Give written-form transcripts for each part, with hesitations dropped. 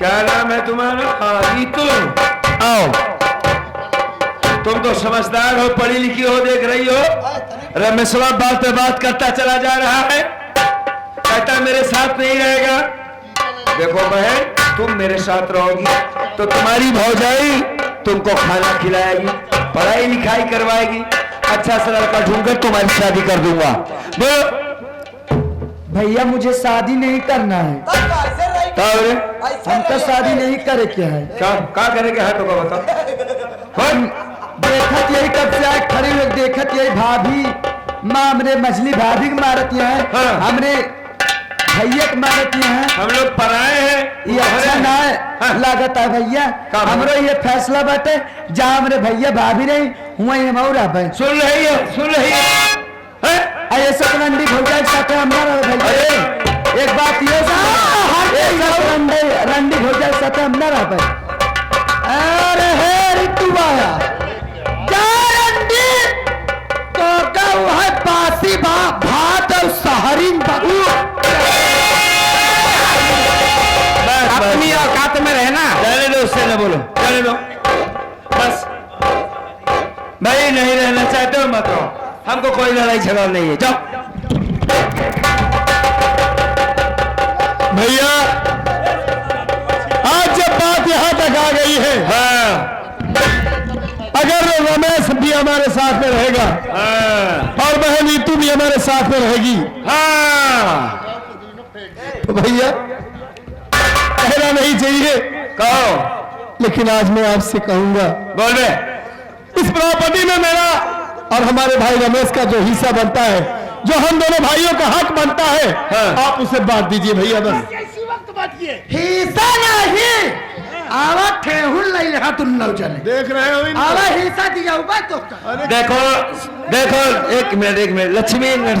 क्या नाम है तुम्हारा? रीतू। आओ, तुम तो समझदार हो, पढ़ी लिखी हो, देख रही हो। रमेशवा बात पे बात करता चला जा रहा है, कहता मेरे साथ नहीं रहेगा। देखो बहन, तुम मेरे साथ रहोगी तो तुम्हारी भौजाई तुमको खाना खिलाएगी, पढ़ाई लिखाई करवाएगी, अच्छा सा लड़का ढूंढकर तुम्हारी शादी कर दूंगा। बोलो भैया मुझे शादी नहीं करना है। हम तो शादी नहीं करे क्या है। क्या करेंगे है तो बताओ। देखत यही कब से आए खड़े हुए, देखत यही भाभी माँ हमरे मछली भाभी के मारती है। हाँ। हमरे भैया के मारती है। हम लोग पराए हैं, ये अच्छा ना है। हाँ। लागत है भैया हमरो ये फैसला बाटे, जहाँ हमरे भैया भाभी रही हुआ ही मऊरा पे। सुन रही हो, सुन रही है? ऐसा रंडी भौजाई साथे हमारा भैया। एक बात ये रंडी भौजाई साथे हमारा पे। अरे हे रितु आया तो है बासी भात और सहरीन बबू। अपनी औकात में रहना। चले दो, उससे न बोलो, चले दो बस। भाई नहीं रहना चाहते हो मत रहो, हमको कोई लड़ाई झगड़ा नहीं है। जाओ भैया, आज जब बात यहाँ तक आ गई है, हाँ अगर रमेश भी हमारे साथ में रहेगा हाँ और बहन नीतू भी हमारे साथ में रहेगी, हाँ, तो भैया कहना नहीं चाहिए, कहो। लेकिन आज मैं आपसे कहूंगा, बोल बे। इस प्रॉपर्टी में मेरा और हमारे भाई रमेश का जो हिस्सा बनता है, जो हम दोनों भाइयों का हक बनता है, हाँ। आप उसे बांट दीजिए भैया। बस हिस्सा नहीं आवा ठेहुन लई रहा तुम नौजने देख रहे हो इनको? आवा हिस्सा दिया हुआ तो देखो देखो, एक मिनट लक्ष्मी, एक मिनट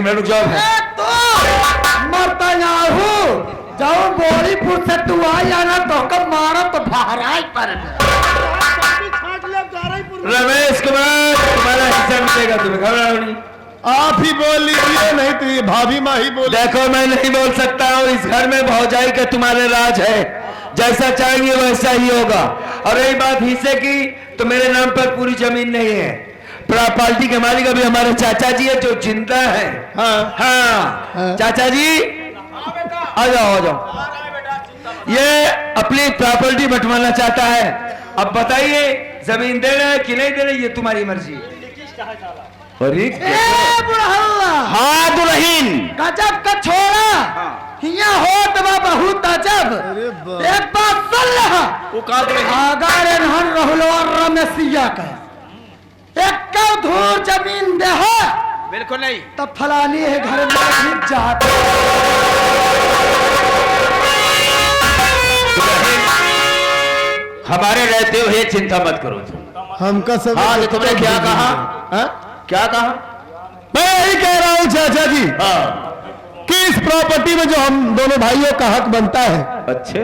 रुक जाओ। तो मरता हूँ जाओ बोरीपुर से तू आ जाना तो कब मारो तो बहराई पर। रमेश कुमार, तुम्हारा हिस्सा मिलेगा, तुम्हें घबराओ नहीं। आप ही बोल लीजिए, नहीं तो ये भाभी माँ ही बोल। देखो मैं नहीं बोल सकता हूँ, इस घर में भौजाई का तुम्हारे राज है, जैसा चाहेंगे वैसा ही होगा। और रही बात हिस्से की, तो मेरे नाम पर पूरी जमीन नहीं है, प्रॉपर्टी के मालिक अभी हमारे चाचा जी है जो जिंदा है। हाँ। हाँ। चाचा जी आ जाओ। ये अपनी प्रॉपर्टी बंटवाना चाहता है, अब बताइए जमीन देना है कि नहीं देना, ये तुम्हारी मर्जी है। हाँ दुल्हीन गजब का छोड़ा हिया हो तबा बहुत अजब। एक बात सुन रहा अगर इन्हन रहुलवा रमेशिया का एक धूर जमीन दे है, बिल्कुल नहीं, तब फलानी है घर में जात। हमारे रहते हुए चिंता मत करो तुम। हमका सब। हाँ, तुमने क्या कहा? क्या कहा? मैं यही कह रहा हूँ चाचा जी, हाँ। कि इस प्रॉपर्टी में जो हम दोनों भाइयों का हक बनता है, अच्छे,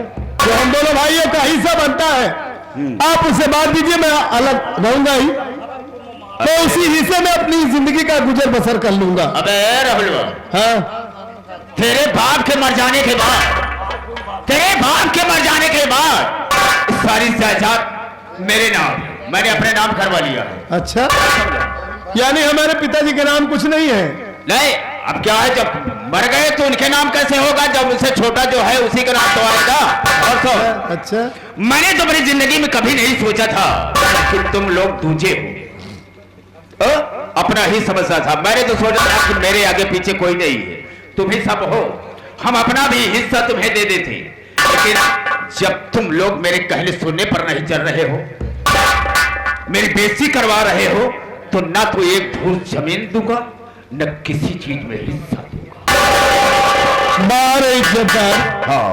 जो हम दोनों भाइयों का हिस्सा बनता है, आप उसे बांट दीजिए। मैं अलग रहूंगा ही, तो उसी हिस्से में अपनी जिंदगी का गुजर बसर कर लूंगा। अबे राहुलवा, हाँ, तेरे बाप के मर जाने के बाद, सारी जायदाद मेरे नाम, मैंने अपने नाम करवा लिया। अच्छा, यानी हमारे पिताजी के नाम कुछ नहीं है? नहीं, अब क्या है, जब मर गए तो उनके नाम कैसे होगा, जब उससे छोटा जो है उसी का नाम तो आएगा। और तो अच्छा, मैंने तो अपनी जिंदगी में कभी नहीं सोचा था कि तुम लोग दूजे हो, अपना ही समझता था। मैंने तो सोचा था कि मेरे आगे पीछे कोई नहीं है, तुम ही सब हो, हम अपना भी हिस्सा तुम्हें दे देते। लेकिन जब तुम लोग मेरे कहने सुनने पर नहीं चल रहे हो, मेरी बेइज्जती करवा रहे हो, तो ना तो एक धूल जमीन दूंगा, न किसी चीज में हिस्सा दूंगा। बारे इज्जतदार, हाँ,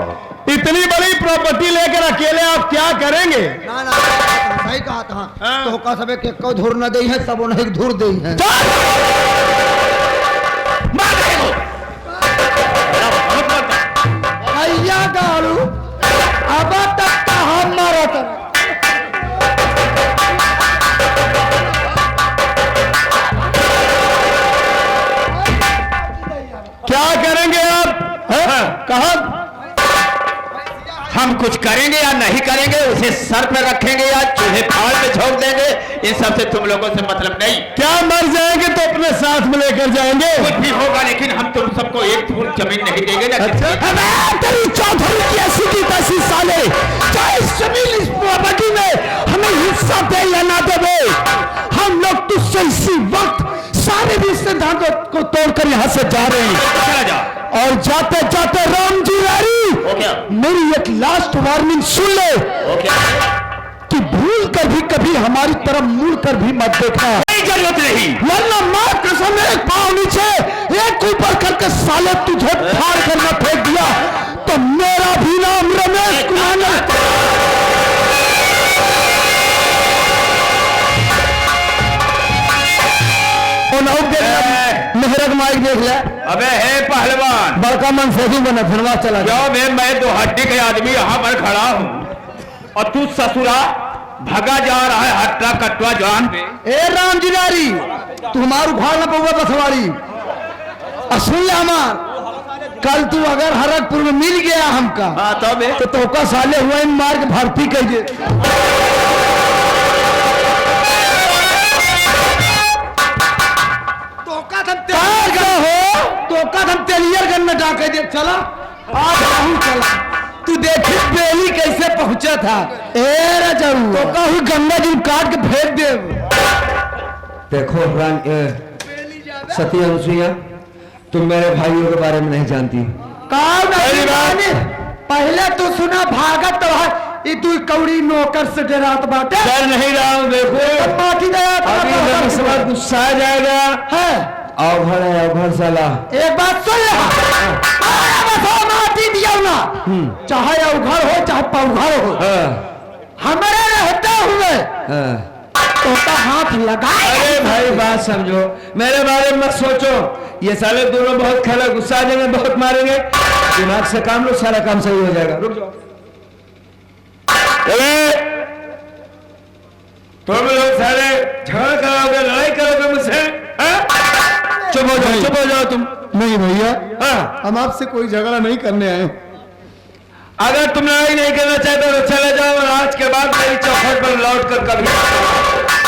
इतनी बड़ी प्रॉपर्टी लेकर अकेले आप क्या करेंगे? ना सही कहा था। तो का सबे के को धूर न दई है, सब उन्हें धूर दई है। भैया गालू अब तक का हम मारत। क्या करेंगे आप? कहा हम कुछ करेंगे या नहीं करेंगे, उसे सर पे रखेंगे या चूल्हे फाड़ में झोंक देंगे, इन सब से तुम लोगों से मतलब नहीं। क्या मर जाएंगे तो अपने साथ में लेकर जाएंगे? कुछ भी होगा, लेकिन हम तुम सबको एक फूट जमीन नहीं देंगे ना। तेरी चौधरी की ऐसी की तैसी साले, चाहे इस जमीन इस प्रॉपर्टी में हमें हिस्सा दे या ना दे, हम लोग तुझसे इसी वक्त सारे रिश्तेदारों को तोड़कर यहाँ से जा रहे हैं। चला जा। और जाते जाते राम जी रारी, मेरी एक लास्ट वार्निंग सुन ले कि भूल कर भी कभी हमारी तरफ मुड़ कर भी मत देखना। कोई जरूरत नहीं, वरना मां कसम एक पांव नीचे एक ऊपर करके साले तुझे फाड़ कर न फेंक दिया तो मेरा भी नाम रमेश कुमार। मेहरत माइक देख ले। अबे है पहलवान, बड़का मन से ही बना फिरवा चला क्यों? मैं दो हड्डी के आदमी यहाँ पर खड़ा हूँ और तू ससुरा भगा जा रहा है हट्टा कटवा जान पे। ए राम जी नारी, तू हमारू भाड़ न पहुआ बसवाड़ी असुल हमार। कल तू अगर हरकपुर में मिल गया हमका तो तोका साले हुआ इन मार के भर्ती कर दे। डाके दे चला आज राहुल चला। तू देखी बेली कैसे पहुंचा था। ए राजाऊ तो कहूँ गंगा जी काट के फेंक दे। देखो सती अनुसुईया, तुम मेरे भाइयों के बारे में नहीं जानती। पहले तो सुना भागत है तू कौड़ी नौकर से डरात बाटे। डर नहीं रहा हूँ, देखो माटी दया गुस्सा आ जाएगा है। अवघड़ है अवघड़ साला। एक बात सुन ले, माटी दिया ना, चाहे अवघड़ हो चाहे पवघड़ हो, हमारे रहते हुए तो हाथ लगा। अरे भाई बात समझो, मेरे बारे में मत सोचो। ये साले दोनों बहुत खेला, गुस्सा आ जाएंगे, बहुत मारेंगे। दिमाग से काम लो, सारा काम सही हो जाएगा। रुक जाओ। तुम लोग सारे झगड़ा कराओगे, लड़ाई करोगे मुझसे? चुप हो जाओ तुम। नहीं भैया, हम आपसे कोई झगड़ा नहीं करने आए। अगर तुम लड़ाई नहीं करना चाहते तो चले जाओ और आज के बाद मेरी चौखट पर लौट कर कभी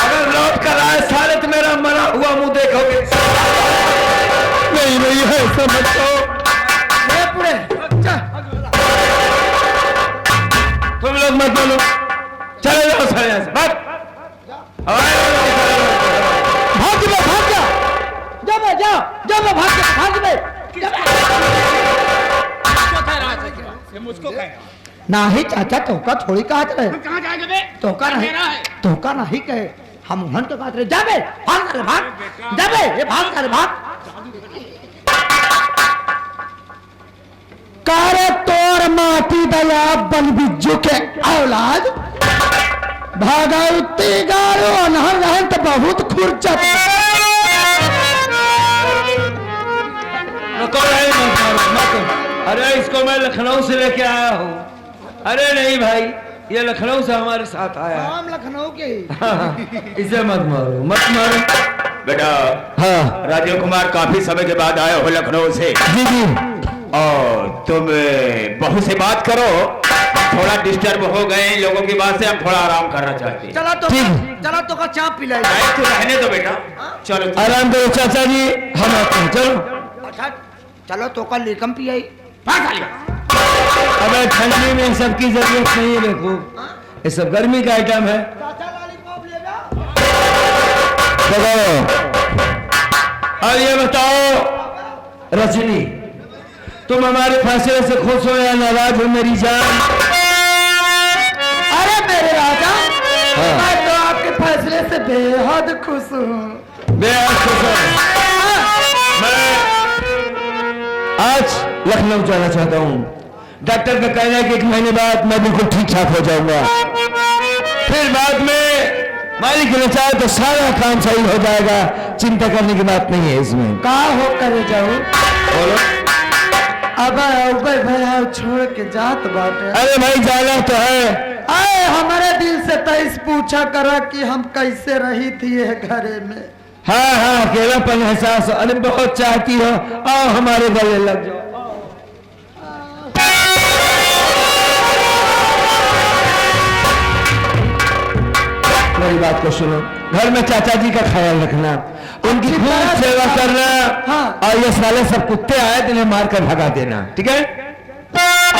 अगर लौट कर आए साले तो मेरा मरा हुआ मुंह देखोगे। नहीं भैया ऐसा मत कहो। तुम लोग मत बोलो, चले जाओ सारे यहाँ से। भाग नहीं चाचा, तोका थोड़ी कहत रहे। तोका नहीं कहे, हम उन्हन तो कहत रहे। जाबे भाग कर भाग, जाबे ये भाग कर भाग। कारे तोर माटी दया बन बिज्जू के औलाद भागवती गारो अनहर रहन तो बहुत खुर्चत। अरे इसको मैं लखनऊ से लेके आया हूँ। अरे नहीं भाई, ये लखनऊ से हमारे साथ आया है। हम लखनऊ के। इसे मत मारो, मत मारो बेटा। हाँ राजीव कुमार, काफी समय के बाद आए हो लखनऊ से। जी जी। और तुम बहू से बात करो। थोड़ा डिस्टर्ब हो गए लोगों की बात से, हम थोड़ा आराम करना चाहते हैं। चला तो का चाप पिलाई। तू रहने दो बेटा, चलो आराम करो चाचा जी, हम आते हैं। चलो अच्छा चलो तो का लेकम पियाई। अबे ठंडी में सबकी जरूरत नहीं है, देखो ये सब गर्मी का आइटम है। अब ये बताओ रजनी, तुम हमारे फैसले से खुश हो या नाराज हो मेरी जान? अरे मेरे राजा, मैं तो आपके फैसले से बेहद खुश हूँ। बेहद खुश हूँ। मैं आज लखनऊ जाना चाहता हूँ। डॉक्टर का कहना है कि 1 महीने बाद मैं बिल्कुल ठीक ठाक हो जाऊंगा। फिर बाद में मालिक ने चाहे तो सारा काम सही हो जाएगा। चिंता करने की बात नहीं है इसमें। का हो करे जाऊँ? बोलो। अब भैया छोड़ के जात बाटे। अरे भाई जाना तो है। आए हमारे दिल से तैस पूछा करा कि हम कैसे रही थी ये घरे में। हाँ अकेलापन एहसास। अरे बहुत चाहती हो, आओ हमारे गले लग जाओ। मेरी बात को सुनो, घर में चाचा जी का ख्याल रखना, उनकी खूब सेवा करना। हाँ। और ये साले सब कुत्ते आए तो इन्हें मार कर भगा देना, ठीक है?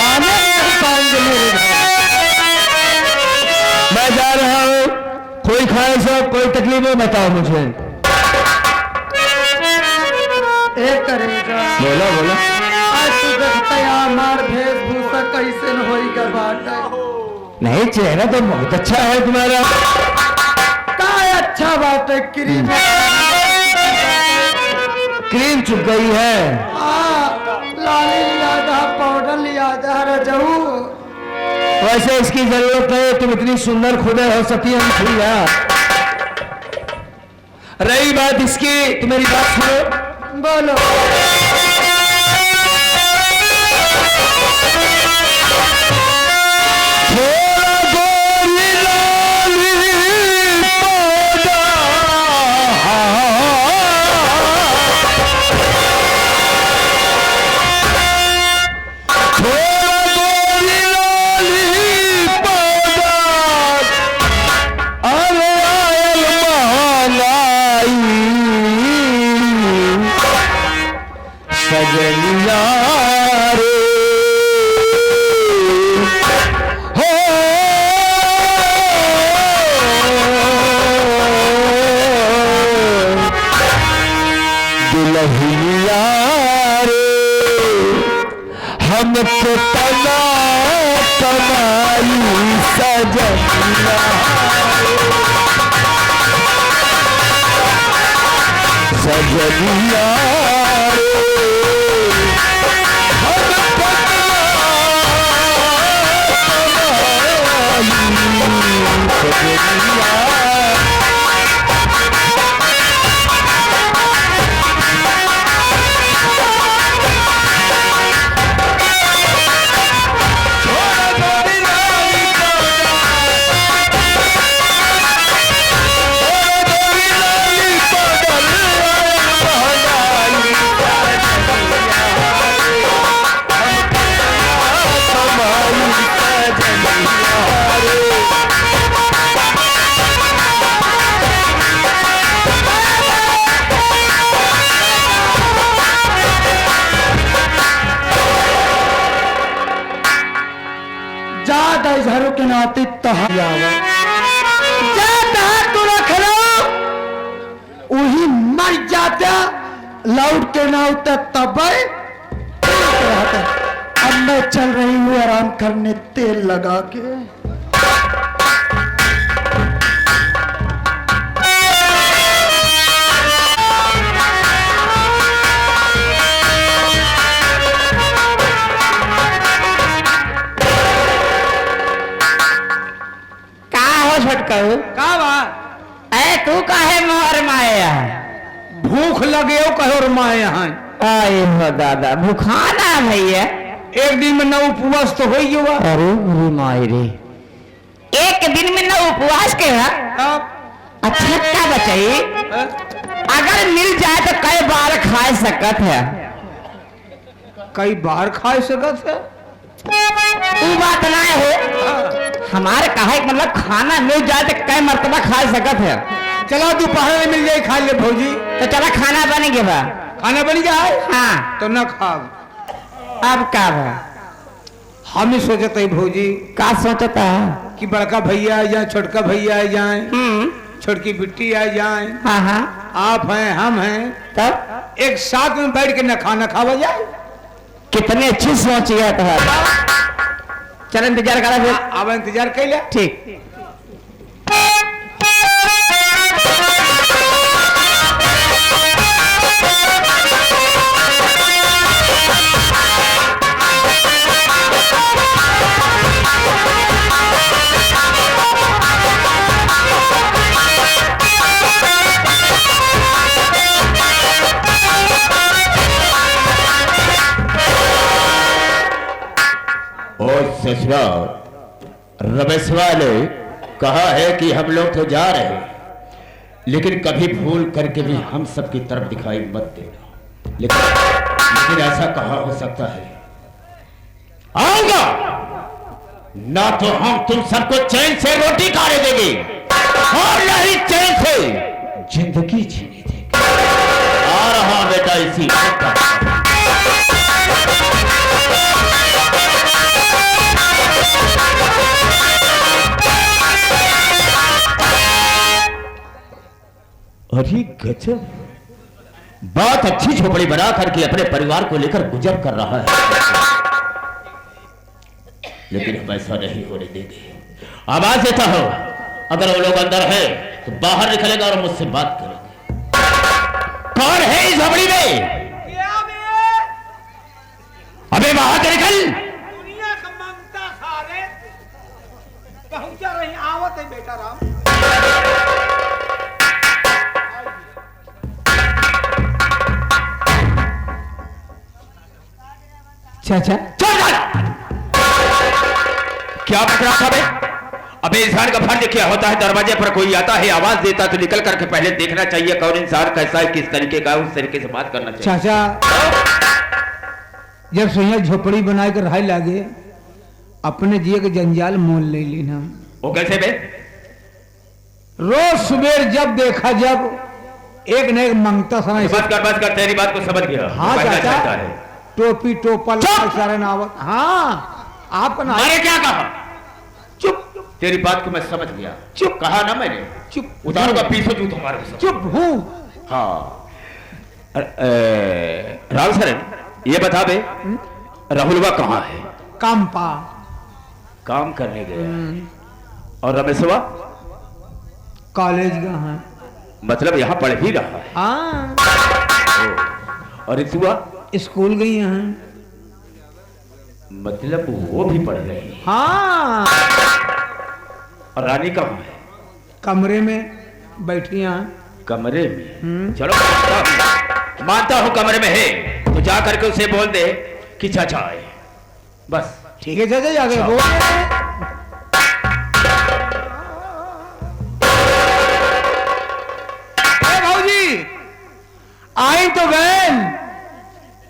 आने नहीं पाएंगे मेरे घर। मैं जा रहा हूँ, कोई ख्वाहिश हो, कोई तकलीफ हो बताओ मुझे। एक करेगा बोलो बोलो। आज तू देखता हमार वेशभूषा कैसे न होई बाटा। नहीं, चेहरा तो बहुत अच्छा है तुम्हारा। का अच्छा बात है, क्रीम चुप गई है। लाली लिया जा, पाउडर लिया जा रजऊ। वैसे इसकी जरूरत है, तुम इतनी सुंदर खुदा हो सकती है। रही बात इसकी, तुम मेरी बात सुनो। बोलो। सजनिया रे हो, दुल्हनिया रे हम तो तना तनाई सजनिया, सजनिया झारू के नाते तू रख लो, वही मर जाता लौट के ना उतर तब। अब मैं चल रही हूँ आराम करने तेल लगा के। का बात ऐ तू काहे मोहर माया? भूख लगे हो कहो माए यहाँ। आए हो दादा, भूखाना भैया, एक दिन में न उपवास तो हो ही हुआ। अरे मेरी माए रे, एक दिन में न उपवास के है? अच्छा क्या बचाई, अगर मिल जाए तो कई बार खा सकत है? कई बार खा सकत है? तू बात ना हो, हमारे कहा मतलब खाना मिल जाए तो कई मर्तबा खा सकत है। चलो दोपहर में मिल जाए खा ले भौजी। तो चला खाना बन गया। खाना बन गया है? हाँ। तो न खाओ। अब का बा? हम ही सोचते है भौजी। का सोचता है? कि बड़का भैया आ जाए, छोटका भैया आ जाए, छोटकी बिट्टी आ जाए। हाँ हाँ। आप हैं, हम हैं, तब एक साथ में बैठ के न खाना खावा जाए। कितनी अच्छी सोच है तुम्हारी। चल इंतजार करा फिर। अब इंतजार कर ले। ठीक। ससुरा रमेशवा ने कहा है कि हम लोग तो जा रहे हैं, लेकिन कभी भूल करके भी हम सबकी तरफ दिखाई मत देना। लेकिन ऐसा कहाँ हो सकता है? आऊंगा ना तो हम तुम सबको चैन से रोटी खाने देंगे, और ही चैन से जिंदगी जीने देंगे। आ रहा बेटा इसी अरे गजब, बात अच्छी झोपड़ी बना करके अपने परिवार को लेकर गुजर कर रहा है, लेकिन हम ऐसा नहीं होने देंगे। आवाज देता हो, अगर वो लोग अंदर है तो बाहर निकलेगा और मुझसे बात करेगा। कौन है इस झोपड़ी में? अबे बाहर के निकल। दुनिया का मंगता सारे पहुंचा रही आवत है बेटा राम। चाचा क्या बक रहा था बे? अबे इंसान का फर्ज क्या होता है? दरवाजे पर कोई आता है, आवाज देता तो निकल करके पहले देखना चाहिए कौन इंसान कैसा है, किस तरीके का है, उस तरीके से बात करना चाहिए। चाचा जब सोया झोपड़ी बना कर रहा लागे अपने जिए के जंजाल मोल ले लेना। वो कैसे बे? रोज सुबह जब देखा जब एक न एक मंगता समय बस कर, तेरी बात को समझ गया। हाँ चाहता चाचा, है टोपी टोपल सारे नावत। हाँ आपका नाम मैंने क्या कहा? चुप। तेरी बात को मैं समझ गया। चुप कहा ना मैंने, चुप। उतारूंगा पीछे जूत तुम्हारे को। चुप हूँ। हाँ राम सरन, ये बता बे, राहुलवा कहाँ है? कामपा काम करने गया। और रमेशवा कॉलेज का है, मतलब यहाँ पढ़ ही रहा है। हाँ और रितुआ स्कूल गई हैं, मतलब वो भी पढ़ रही है। हाँ और रानी कहाँ है? कमरे में बैठी हैं। कमरे में? चलो मानता हूँ कमरे में है, तो जा करके उसे बोल दे कि चाचा आए। बस ठीक है चाचा, जाकर बोल। भाऊजी आई तो बहन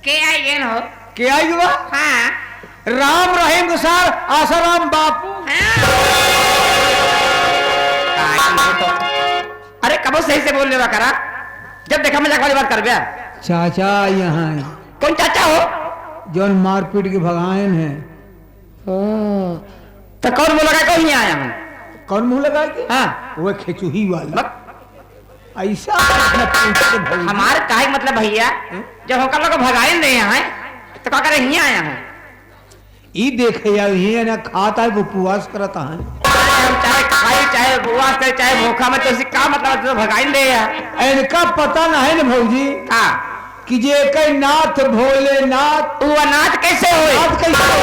के आई हो? क्या आई हुआ? हाँ राम रहीम के सार आसाराम बापू। अरे कबो सही से बोल ले करा, जब देखा मजाक वाली बात कर गया। चाचा यहाँ कौन चाचा हो? जौन मारपीट के भगायन है। तो कौन मुंह लगा के आया हूँ? कौन मुंह लगा के? हाँ वो खेचुही वाला ऐसा हमारे काहे मतलब भैया, जब होकर लोग भगाए नहीं है तो क्या करे यहाँ आया हूँ? ई देखे यार, ये ना खाता है वो उपवास करता है। हम चाहे खाई चाहे उपवास करे चाहे भूखा में, तो इसका क्या मतलब? तो भगाई दे यार। इनका पता ना है ना भौजी हाँ कि जे कई नाथ भोलेनाथ, तू अनाथ कैसे हो? नाथ कैसे हो?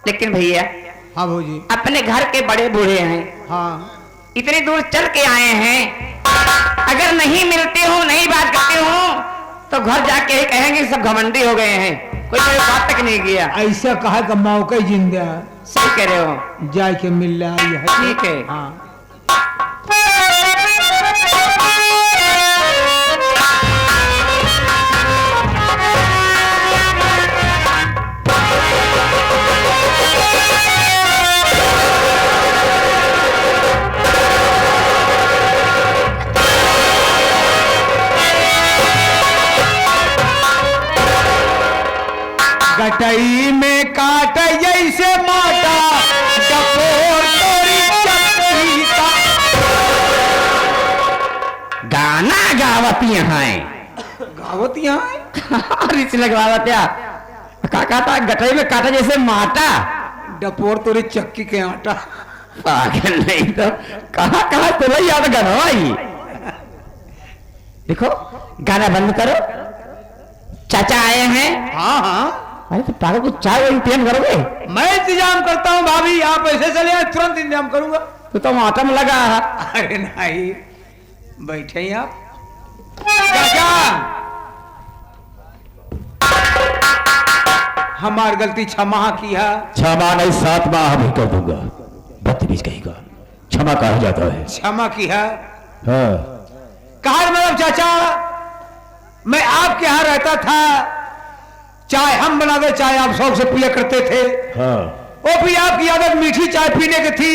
लेकिन भैया हाँ भौजी, अपने घर के बड़े बूढ़े हैं, हाँ इतनी दूर चल के आए हैं, अगर नहीं मिलते हो नहीं बात करते हो तो घर जाके ही कहेंगे सब घमंडी हो गए हैं, कोई कोई बात तक नहीं किया। ऐसा कहा का मौका जिंदा सही कह रहे हो, जाए के मिल रहा है। ठीक है। हाँ गटई में काट जैसे माटा डपोर तोरी चक्की का। गाना गावती हैं, गावत यहाँ रिच लगवावत्या का कहता गटई में काटा जैसे माटा डपोर तोरी चक्की के आटा। पागल नहीं तो कहाँ कहाँ तो याद गनवाई। देखो गाना बंद करो, चाचा आए हैं। हाँ हाँ अरे तो पागल को चाय वो इंतजाम करोगे? मैं इंतजाम करता हूँ भाभी, आप ऐसे चले आए तुरंत इंतजाम करूंगा। तो आटा में लगा है। अरे नहीं बैठे ही आप। चाचा हमार गलती क्षमा की है। 6 माह नहीं 7 माह भी कर दूंगा। बदतमीज कहेगा, क्षमा कहा जाता है। क्षमा की है। हाँ। कहा मतलब चाचा, मैं आपके यहाँ रहता था, चाय हम बनाते, चाय आप शौक से पिया करते थे। हाँ। वो भी आपकी आदत मीठी चाय पीने की थी,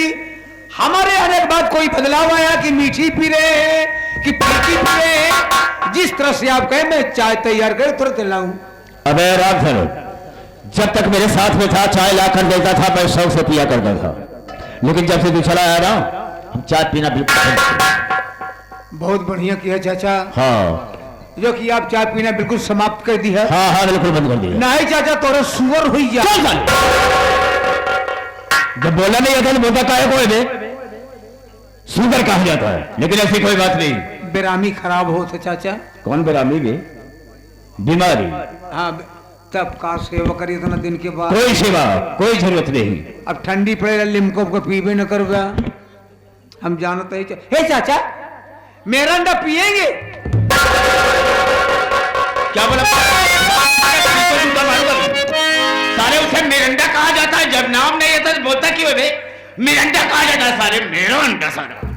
हमारे हर एक बात कोई बदलाव आया कि मीठी पी रहे हैं कि फीकी पी रहे हैं? जिस तरह से आप कहें मैं चाय तैयार कर तुरंत लाऊं। अबे राघव, जब तक मेरे साथ में था चाय ला कर देता था, मैं शौक से पिया करता था, लेकिन जब से तू चला आया ना, हम चाय पीना बिल्कुल बंद कर दिया। बहुत बढ़िया किया चाचा, हाँ जो कि आप चाय पीना बिल्कुल समाप्त कर दी है। हाँ हाँ बिल्कुल बंद कर दिया। नहीं चाचा, तोरा सुअर हुई जा। चल चल, जब बोला नहीं आता तो बोलता काहे को है, सुगर कहा जाता है, लेकिन ऐसी कोई बात नहीं। बेरामी खराब हो तो चाचा। कौन बेरामी बे? बीमारी। हाँ, तब का सेवा करिए इतना दिन के बाद। कोई सेवा कोई जरूरत नहीं। अब ठंडी पड़े लिमको को पीबे न करोगा, हम जानते ही। हे चाचा, मेरा अंडा पिएंगे? क्या बोला? सारे उसे मिरंडा कहा जाता है, जब नाम नहीं आता तो बोलता क्यों है? मिरंडा कहा जाता है सारे, मेरा अंडा सारा।